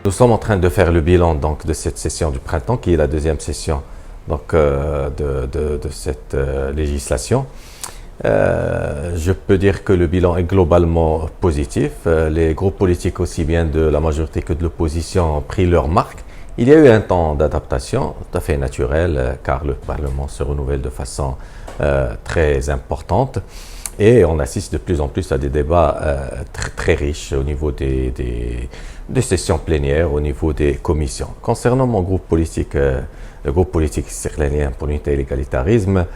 Nous sommes en train de faire le bilan donc, de cette session du printemps, qui est la deuxième session donc, de cette législation. Je peux dire que le bilan est globalement positif. Les groupes politiques, aussi bien de la majorité que de l'opposition, ont pris leur marque. Il y a eu un temps d'adaptation tout à fait naturel, car le Parlement se renouvelle de façon très importante. Et on assiste de plus en plus à des débats très riches au niveau des sessions plénières, au niveau des commissions. Concernant mon groupe politique, le groupe politique syrlanien pour l'unité et l'égalitarisme,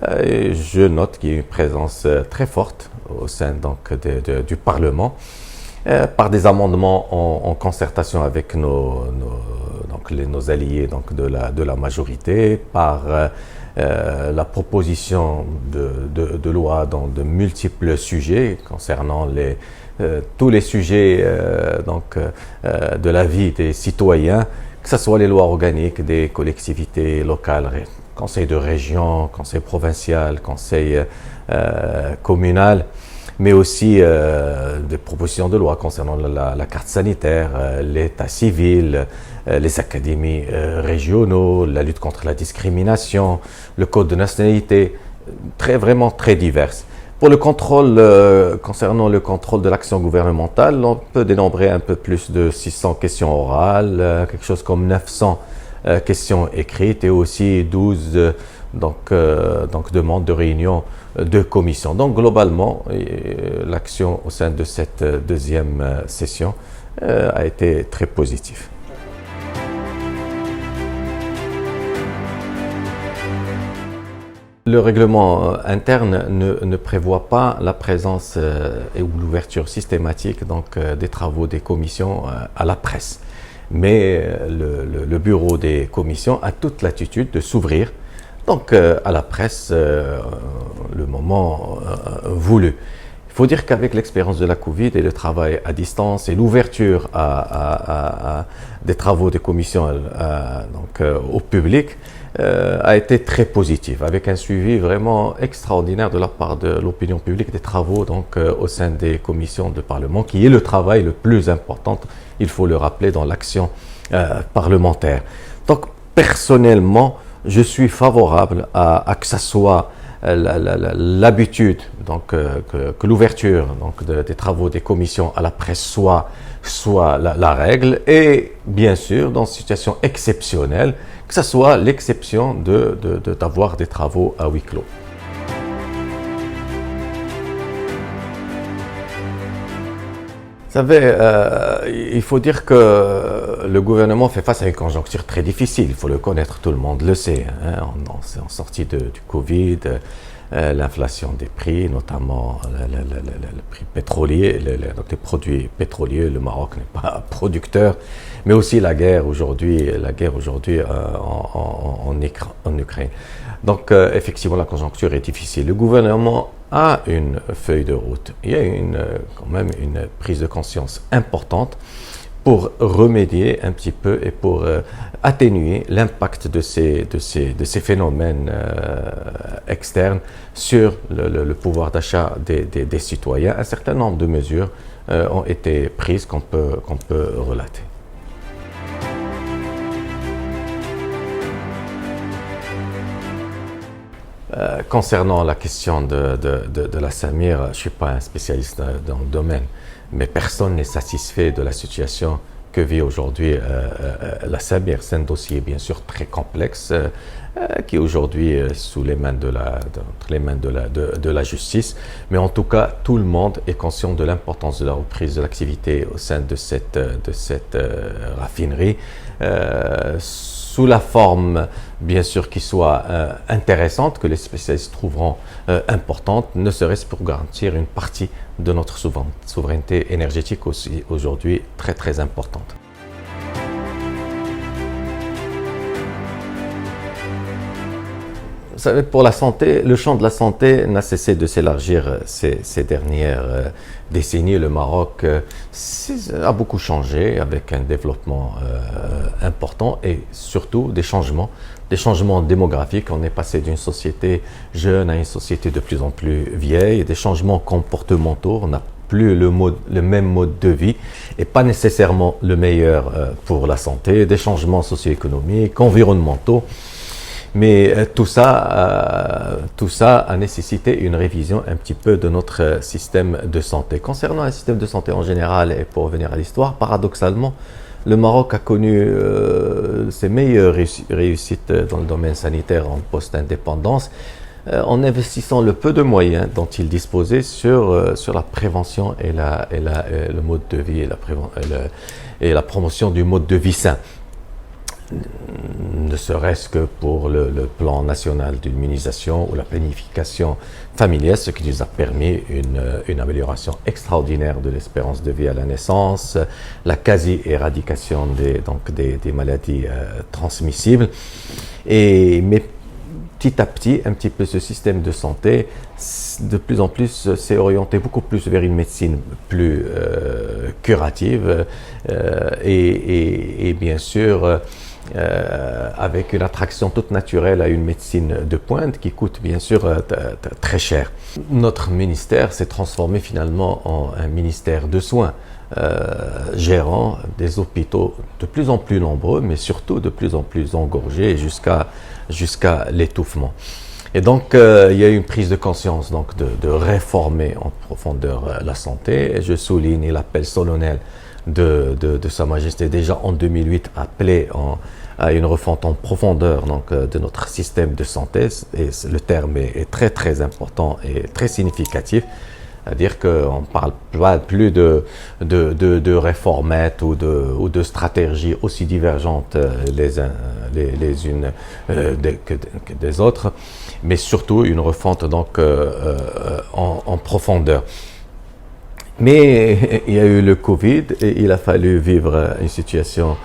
je note qu'il y a une présence très forte au sein donc, du Parlement, par des amendements en concertation avec nos alliés donc, de la majorité, par la proposition de loi dans de multiples sujets concernant tous les sujets de la vie des citoyens, que ce soit les lois organiques des collectivités locales, conseil de région, conseil provincial, conseil communal, mais aussi des propositions de loi concernant la carte sanitaire, l'état civil, les académies régionaux, la lutte contre la discrimination, le code de nationalité, vraiment très diverses. Pour le contrôle, concernant le contrôle de l'action gouvernementale, on peut dénombrer un peu plus de 600 questions orales, quelque chose comme 900 questions écrites et aussi 12 demandes de réunion de commission. Donc globalement, l'action au sein de cette deuxième session a été très positive. Le règlement interne ne prévoit pas la présence ou l'ouverture systématique des travaux des commissions à la presse. Mais le bureau des commissions a toute l'attitude de s'ouvrir à la presse le moment voulu. Il faut dire qu'avec l'expérience de la Covid et le travail à distance et l'ouverture des travaux des commissions au public, a été très positive, avec un suivi vraiment extraordinaire de la part de l'opinion publique des travaux au sein des commissions de Parlement, qui est le travail le plus important, il faut le rappeler, dans l'action parlementaire. Donc personnellement, je suis favorable à que ça soit l'habitude, que l'ouverture des travaux des commissions à la presse soit la règle, et bien sûr, dans une situation exceptionnelle, que ce soit l'exception d'avoir des travaux à huis clos. Vous savez, il faut dire que le gouvernement fait face à une conjoncture très difficile, il faut le connaître, tout le monde le sait. On est en sortie du Covid, l'inflation des prix, notamment le prix pétrolier, les produits pétroliers. Le Maroc n'est pas producteur, mais aussi la guerre aujourd'hui en Ukraine. Donc effectivement, la conjoncture est difficile. Le gouvernement a une feuille de route. Il y a quand même une prise de conscience importante pour remédier un petit peu et pour atténuer l'impact de ces phénomènes externes sur le pouvoir d'achat des citoyens. Un certain nombre de mesures ont été prises qu'on peut relater. Concernant la question de la Samir, je ne suis pas un spécialiste dans le domaine, mais personne n'est satisfait de la situation que vit aujourd'hui la Samir. C'est un dossier bien sûr très complexe qui est aujourd'hui entre les mains de la justice. Mais en tout cas, tout le monde est conscient de l'importance de la reprise de l'activité au sein de cette raffinerie. Sous la forme, bien sûr, qui soit intéressante, que les spécialistes trouveront importante, ne serait-ce pour garantir une partie de notre souveraineté énergétique aussi aujourd'hui très très importante. Vous savez, pour la santé, le champ de la santé n'a cessé de s'élargir ces dernières décennies. Le Maroc a beaucoup changé, avec un développement important et surtout des changements démographiques. On est passé d'une société jeune à une société de plus en plus vieille, des changements comportementaux. On a plus le même mode de vie et pas nécessairement le meilleur pour la santé, des changements socio-économiques, environnementaux. Mais tout ça a nécessité une révision un petit peu de notre système de santé. Concernant un système de santé en général, et pour revenir à l'histoire, paradoxalement, le Maroc a connu ses meilleures réussites dans le domaine sanitaire en post-indépendance en investissant le peu de moyens dont il disposait sur la prévention et le mode de vie et la promotion du mode de vie sain. Ne serait-ce que pour le plan national d'immunisation ou la planification familiale, ce qui nous a permis une amélioration extraordinaire de l'espérance de vie à la naissance, la quasi-éradication des maladies transmissibles. Mais petit à petit, un petit peu ce système de santé, de plus en plus, s'est orienté beaucoup plus vers une médecine plus curative et bien sûr avec une attraction toute naturelle à une médecine de pointe qui coûte bien sûr très cher. Notre ministère s'est transformé finalement en un ministère de soins, gérant des hôpitaux de plus en plus nombreux, mais surtout de plus en plus engorgés jusqu'à l'étouffement. Et donc, il y a eu une prise de conscience donc, de réformer en profondeur la santé. Et je souligne l'appel solennel de Sa Majesté, déjà en 2008, appelé à une refonte en profondeur donc, de notre système de santé. Et le terme est très, très important et très significatif. C'est-à-dire qu'on ne parle pas plus de réformettes ou de stratégies aussi divergentes les unes que des autres, mais surtout une refonte donc, en profondeur. Mais il y a eu le Covid et il a fallu vivre une situation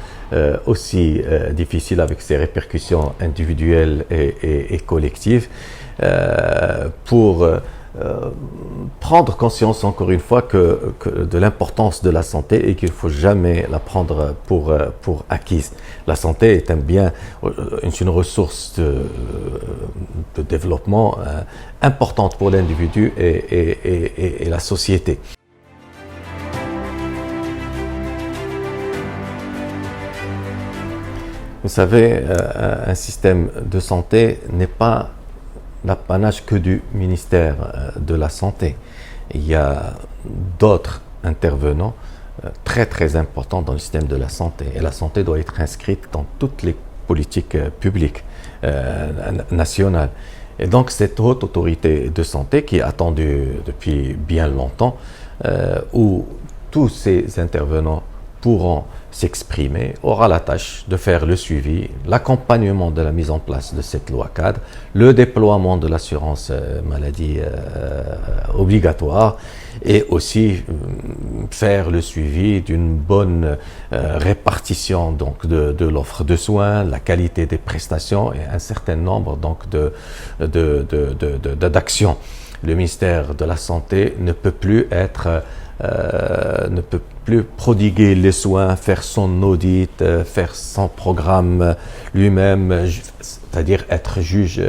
aussi difficile avec ses répercussions individuelles et collectives pour prendre conscience encore une fois de l'importance de la santé et qu'il ne faut jamais la prendre pour acquise. La santé est un bien, une ressource de développement importante pour l'individu et la société. Vous savez, un système de santé n'est pas l'apanage que du ministère de la Santé. Il y a d'autres intervenants très très importants dans le système de la santé. Et la santé doit être inscrite dans toutes les politiques publiques nationales. Et donc cette haute autorité de santé qui est attendue depuis bien longtemps, où tous ces intervenants pourront s'exprimer, aura la tâche de faire le suivi, l'accompagnement de la mise en place de cette loi cadre, le déploiement de l'assurance maladie obligatoire et aussi faire le suivi d'une bonne répartition donc, de l'offre de soins, la qualité des prestations et un certain nombre donc, d'actions. Le ministère de la Santé ne peut plus prodiguer les soins, faire son audit, faire son programme lui-même, c'est-à-dire être juge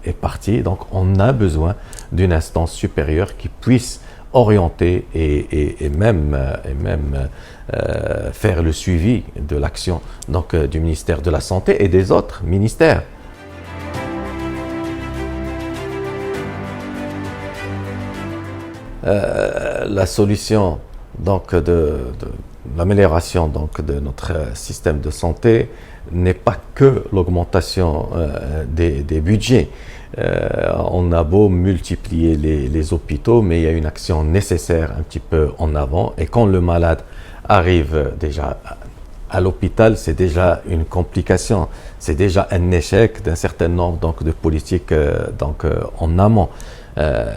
et partie. Donc, on a besoin d'une instance supérieure qui puisse orienter et même faire le suivi de l'action donc du ministère de la Santé et des autres ministères. La solution donc de l'amélioration donc de notre système de santé n'est pas que l'augmentation des budgets. On a beau multiplier les hôpitaux, mais il y a une action nécessaire un petit peu en avant. Et quand le malade arrive déjà à l'hôpital, c'est déjà une complication, c'est déjà un échec d'un certain nombre donc, de politiques en amont.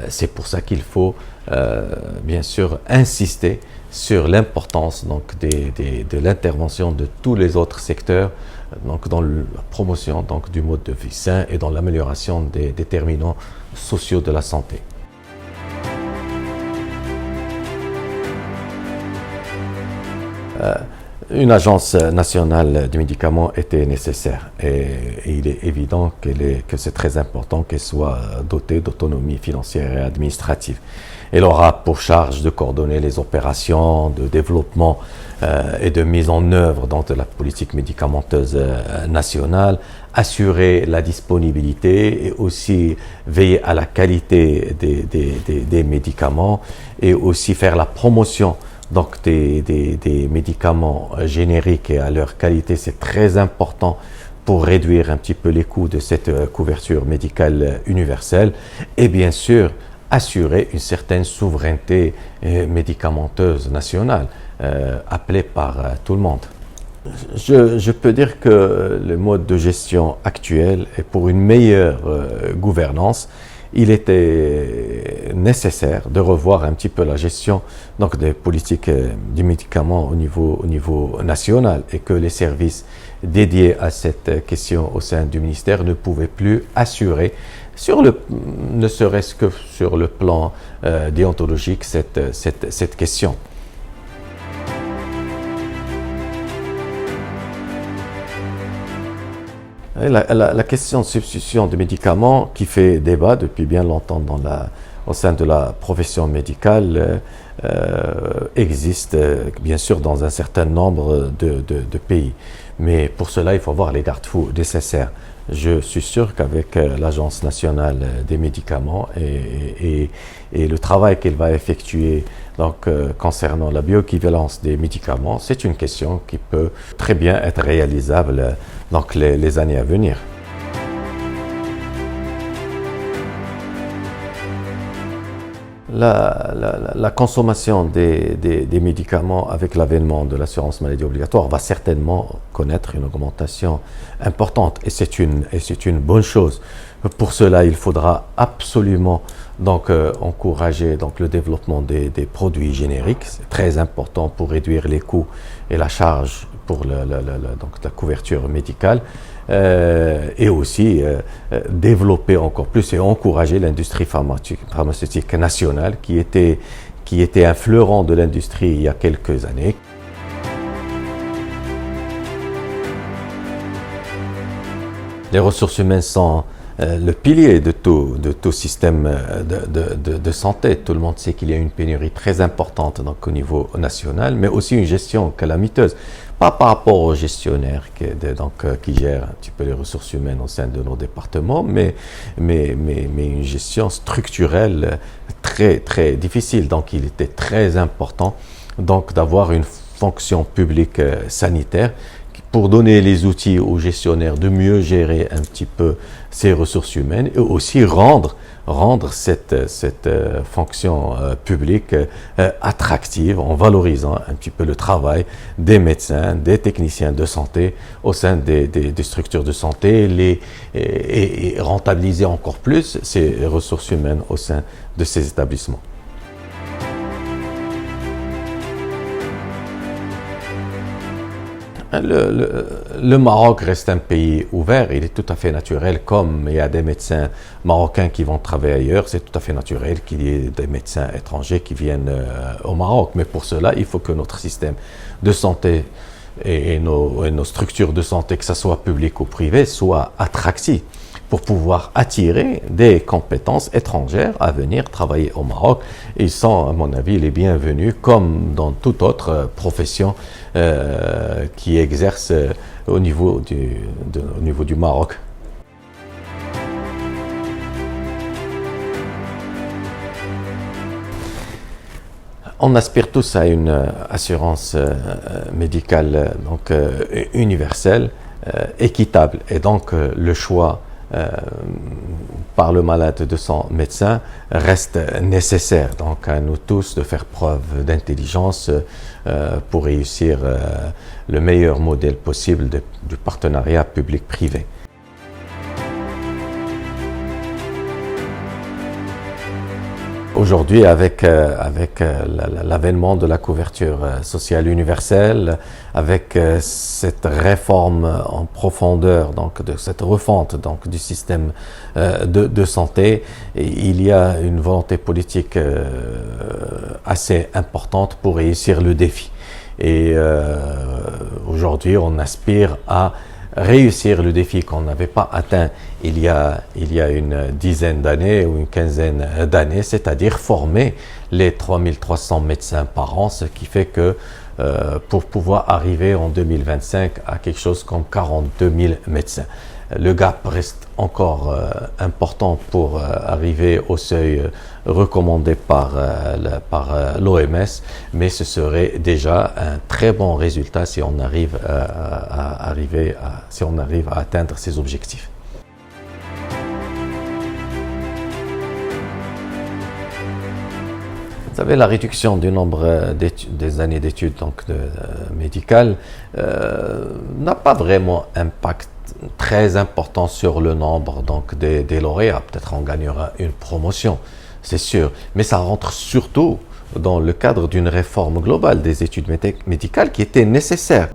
C'est pour ça qu'il faut bien sûr insister sur l'importance donc, de l'intervention de tous les autres secteurs donc, dans la promotion donc, du mode de vie sain et dans l'amélioration des déterminants sociaux de la santé. Une agence nationale du médicament était nécessaire et il est évident que c'est très important qu'elle soit dotée d'autonomie financière et administrative. Elle aura pour charge de coordonner les opérations de développement et de mise en œuvre de la politique médicamenteuse nationale, assurer la disponibilité et aussi veiller à la qualité des médicaments et aussi faire la promotion des médicaments génériques et à leur qualité. C'est très important pour réduire un petit peu les coûts de cette couverture médicale universelle et bien sûr assurer une certaine souveraineté médicamenteuse nationale appelée par tout le monde. Je peux dire que le mode de gestion actuel est pour une meilleure gouvernance. Il était nécessaire de revoir un petit peu la gestion des politiques du médicament au niveau national et que les services dédiés à cette question au sein du ministère ne pouvaient plus assurer, ne serait-ce que sur le plan déontologique, cette question. La question de substitution de médicaments qui fait débat depuis bien longtemps au sein de la profession médicale existe bien sûr dans un certain nombre de pays. Mais pour cela, il faut avoir les garde-fous nécessaires. Je suis sûr qu'avec l'Agence nationale des médicaments et le travail qu'elle va effectuer concernant la bioéquivalence des médicaments, c'est une question qui peut très bien être réalisable les années à venir. La consommation des médicaments avec l'avènement de l'assurance maladie obligatoire va certainement connaître une augmentation importante et c'est une bonne chose. Pour cela, il faudra absolument encourager le développement des produits génériques. C'est très important pour réduire les coûts et la charge pour la couverture médicale. Et aussi développer encore plus et encourager l'industrie pharmaceutique nationale qui était un fleuron de l'industrie il y a quelques années. Les ressources humaines sont le pilier de tout système de santé. Tout le monde sait qu'il y a une pénurie très importante au niveau national, mais aussi une gestion calamiteuse. Pas par rapport aux gestionnaires qui gèrent un petit peu les ressources humaines au sein de nos départements, mais une gestion structurelle très, très difficile. Donc il était très important d'avoir une fonction publique sanitaire pour donner les outils aux gestionnaires de mieux gérer un petit peu ces ressources humaines et aussi rendre cette fonction publique attractive en valorisant un petit peu le travail des médecins, des techniciens de santé au sein des structures de santé et rentabiliser encore plus ces ressources humaines au sein de ces établissements. Le Maroc reste un pays ouvert, il est tout à fait naturel, comme il y a des médecins marocains qui vont travailler ailleurs, c'est tout à fait naturel qu'il y ait des médecins étrangers qui viennent au Maroc. Mais pour cela, il faut que notre système de santé et nos structures de santé, que ce soit public ou privé, soient attractifs pour pouvoir attirer des compétences étrangères à venir travailler au Maroc. Ils sont, à mon avis, les bienvenus, comme dans toute autre profession qui exerce au niveau du Maroc. On aspire tous à une assurance médicale universelle, équitable, et donc le choix par le malade de son médecin reste nécessaire. Donc à nous tous de faire preuve d'intelligence pour réussir le meilleur modèle possible du partenariat public-privé. Aujourd'hui, avec l'avènement de la couverture sociale universelle, avec cette réforme en profondeur, de cette refonte du système de santé, il y a une volonté politique assez importante pour réussir le défi. Et aujourd'hui, on aspire à réussir le défi qu'on n'avait pas atteint il y a une dizaine d'années ou une quinzaine d'années, c'est-à-dire former les 3300 médecins par an, ce qui fait que pour pouvoir arriver en 2025 à quelque chose comme 42 000 médecins. Le gap reste encore important pour arriver au seuil recommandé par l'OMS, mais ce serait déjà un très bon résultat si on arrive à atteindre ces objectifs. Vous savez, la réduction du nombre des années d'études médicales n'a pas vraiment impact très important sur le nombre des lauréats. Peut-être on gagnera une promotion, c'est sûr, mais ça rentre surtout dans le cadre d'une réforme globale des études médicales qui était nécessaire.